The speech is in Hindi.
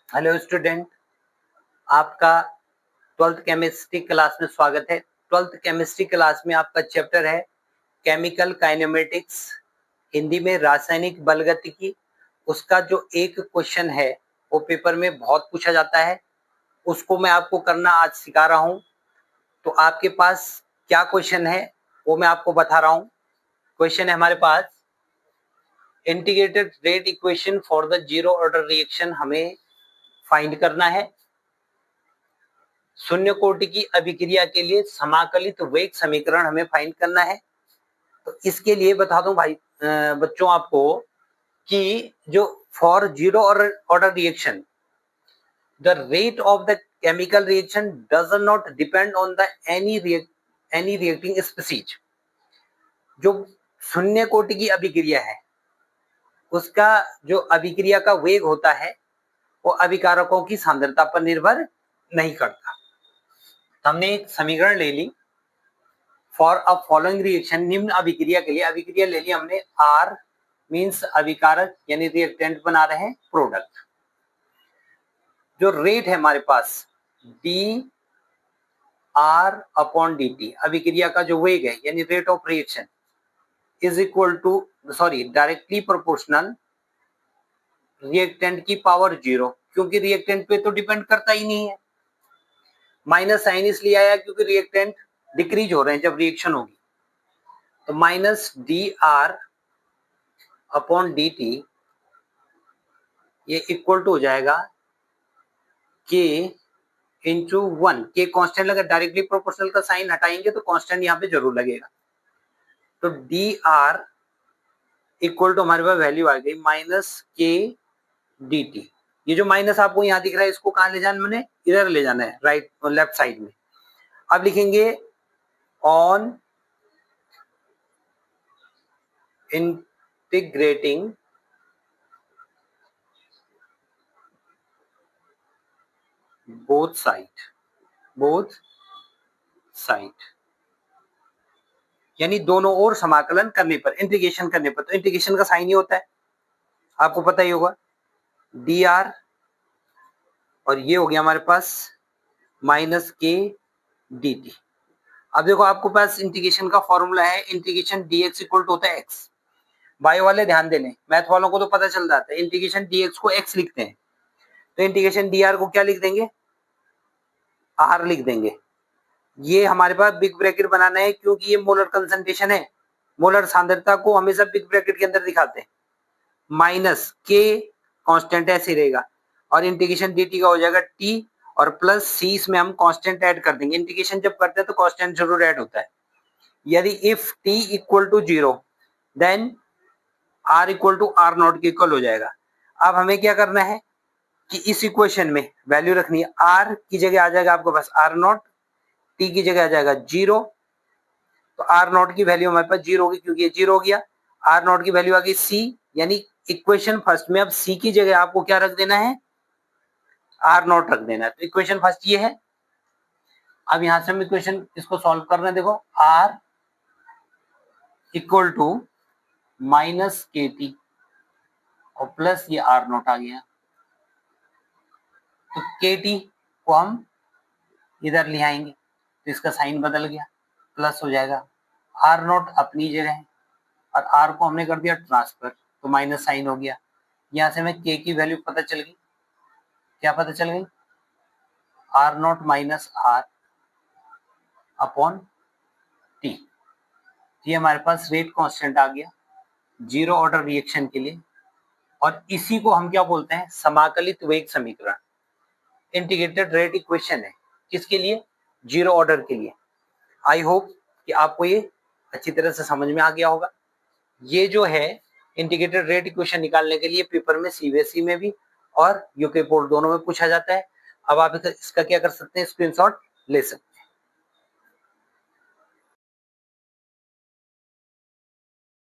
हेलो स्टूडेंट, आपका 12th केमिस्ट्री क्लास में स्वागत है। 12th केमिस्ट्री क्लास में आपका चैप्टर है केमिकल काइनेमेटिक्स, हिंदी में रासायनिक बलगतिकी। उसका जो एक क्वेश्चन है वो पेपर में बहुत पूछा जाता है, उसको मैं आपको करना आज सिखा रहा हूँ। तो आपके पास क्या क्वेश्चन है वो मैं आपको बता रहा हूँ। क्वेश्चन है हमारे पास integrated rate equation for the zero order reaction हमें फाइंड करना है। शून्य कोटि की अभिक्रिया के लिए समाकलित वेग समीकरण हमें फाइंड करना है। तो इसके लिए बता दूं भाई बच्चों आपको कि जो for zero order reaction the rate of the chemical reaction does not depend on the any reacting species. जो शून्य कोटि की अभिक्रिया है उसका जो अभिक्रिया का वेग होता है वो अभिकारकों की सांद्रता पर निर्भर नहीं करता। हमने एक समीकरण ले ली फॉर अ फॉलोइंग रिएक्शन, निम्न अभिक्रिया के लिए अभिक्रिया ले ली हमने। आर मीन्स अभिकारक यानी रिएक्टेंट बना रहे हैं प्रोडक्ट। जो रेट है हमारे पास d r upon d t, अभिक्रिया का जो वेग है यानी rate of reaction is equal to directly proportional reactant की पावर 0, क्योंकि रिएक्टेंट पे तो डिपेंड करता ही नहीं है। माइनस साइन इसलिए आया क्योंकि रिएक्टेंट डिक्रीज हो रहे हैं जब रिएक्शन होगी। तो minus D r upon d T ये इक्वल टू हो जाएगा के इंटू 1। के कांस्टेंट लगा, डायरेक्टली प्रोपोर्शनल का साइन हटाएंगे तो कांस्टेंट यहाँ पे जरूर लगेगा। तो डी आर इक्वल टू हमारे पास वैल्यू आ गई माइनस के डी टी। ये जो माइनस आपको यहाँ दिख रहा है इसको कहाँ ले जाना, मैंने इधर ले जाना है, राइट लेफ्ट साइड में। अब लिखेंगे ऑन इंटीग्रेटिंग बोथ साइड यानी दोनों ओर समाकलन करने पर, इंटीग्रेशन करने पर। तो इंटीग्रेशन का साइन ही होता है, आपको पता ही होगा, डी आर, और ये हो गया हमारे पास माइनस के डी टी। अब देखो आपको पास इंटीग्रेशन का फॉर्मूला है, इंटीग्रेशन dx इक्वल टू होता है x। बायो वाले ध्यान दे लें, मैथ वालों को तो पता चल जाता है। इंटीग्रेशन dx को x लिखते हैं तो इंटीग्रेशन dr को क्या लिख देंगे, r लिख देंगे। ये हमारे पास बिग ब्रैकेट बनाना है क्योंकि ये मोलर कंसंट्रेशन है, मोलर सांद्रता को हमेशा बिग ब्रैकेट के अंदर दिखाते हैं। माइनस के कांस्टेंट ऐसे रहेगा और इंटीग्रेशन dt का हो जाएगा t और प्लस c, इसमें हम कांस्टेंट ऐड कर देंगे। इंटीग्रेशन जब करते हैं तो कांस्टेंट जरूर ऐड होता है। यदि if t equal to 0 then r equal to r naught के इक्वल हो जाएगा। अब हमें क्या करना है कि इस इक्वेशन में वैल्यू रखनी है। r की जगह आ जाएगा आपके पास r नॉट, t की जगह आ जाएगा 0। तो r नॉट की वैल्यू हमारे पास 0 होगी क्योंकि ये 0 हो गया। r नॉट की वैल्यू आ गई c, यानी इक्वेशन फर्स्ट में अब c की जगह आपको क्या रख देना है, r नॉट रख देना है। तो इक्वेशन फर्स्ट ये है। अब यहां से हम इक्वेशन इसको सॉल्व कर रहे हैं। देखो r इक्वल टू माइनस के टी और प्लस ये r नॉट आ गया। तो के टी को हम इधर ले आएंगे तो इसका साइन बदल गया, प्लस हो जाएगा। r नॉट अपनी जगह है और r को हमने कर दिया ट्रांसफर तो माइनस साइन हो गया। यहां से हमें k की वैल्यू पता चल गई, क्या पता चल गई, r not minus r upon T. ये हमारे पास रेट कांस्टेंट आ गया जीरो ऑर्डर रिएक्शन के लिए, और इसी को हम क्या बोलते हैं, समाकलित वेग समीकरण। इंटीग्रेटेड रेट इक्वेशन है किसके लिए, जीरो ऑर्डर के लिए। आई होप कि आपको ये अच्छी तरह से समझ में आ गया होगा। ये जो है इंटीग्रेटेड रेट इक्वेशन निकालने के लिए पेपर में सीबीएसई में भी और यूके बोर्ड दोनों में पूछा जाता है। अब आप इसका क्या कर सकते हैं, स्क्रीनशॉट ले सकते हैं।